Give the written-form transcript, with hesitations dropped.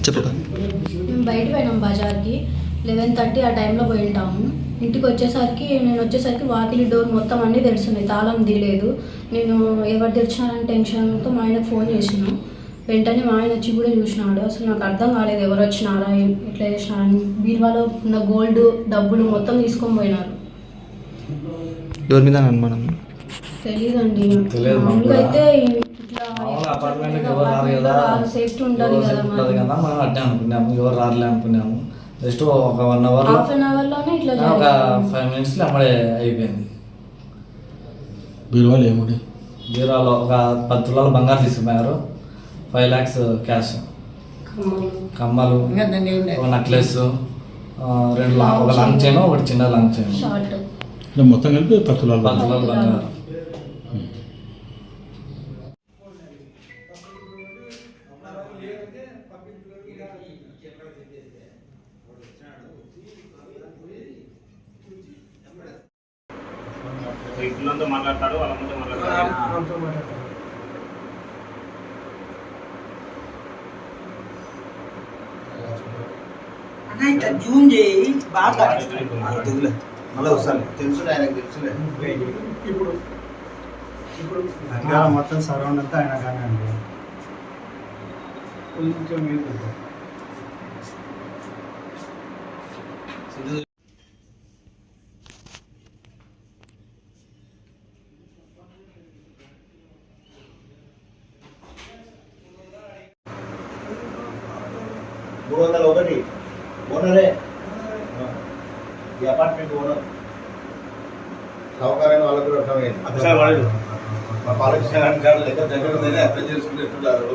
చెప్పండి. మేము బయట పోయినాం బజార్కి 11:30 ఆ టైంలో పోయి ఉంటాము. ఇంటికి నేను వచ్చేసరికి వాకిలి డోర్ మొత్తం అన్నీ తెరుస్తున్నాయి, తాళం తీయలేదు. నేను ఎవరు తెరిచినారని టెన్షన్తో మా ఆయనకు ఫోన్ చేసినాను. వెంటనే మా ఆయన వచ్చి కూడా చూసినాడు. అసలు నాకు అర్థం కాలేదు ఎవరు వచ్చినారా ఎట్లా చేసినారని. బీరువాలో ఉన్న గోల్డ్ డబ్బులు మొత్తం తీసుకొని పోయినారు. ఎవరి మీద అనుమానం? తెలీదండి. మామూలుగా అయితే సేఫ్టీ ఉండాలి కదా, మనం అట్టే అనుకున్నాము. ఎవరు రాలే అనుకున్నాము. జస్ట్ ఒక 1 అవర్, హాఫ్ అన్ అవర్లోనే ఇట్లా ఒక 5 మినిట్స్లో అమ్మడే అయిపోయింది. బీరువాలో ఏముంది? బీరువాలో ఒక 10 తులాల బంగారు తీసుకుపోయారు, 5 lakhs క్యాష్, కమ్మలు, ఒక నెక్లెస్, ఒక లాంగ్ చైన్, ఒకటి చిన్న లాంగ్ చైన్, షార్ట్, మొత్తం కలిపి 10 తులాలు బంగారు. పిల్లలతో మాట్లాడతాడు, వాళ్ళ ముందు మాట్లాడతాడు. జూమ్ చేయి బాగా మళ్ళీ వస్తాను. తెలుసులే, ఆయనకు తెలుసులే. ఇప్పుడు మొత్తం సరౌండ్ అంతా ఆయన కానీ అండి కొంచెం $301 ఓనరే, ఈ అపార్ట్మెంట్ ఓనర్. సౌకర్యం వాళ్ళకు కూడా అర్థమైంది. మా పాలకృష్ణ గారి లెక్క దగ్గర అర్థం చేసుకుని ఎట్లున్నారు.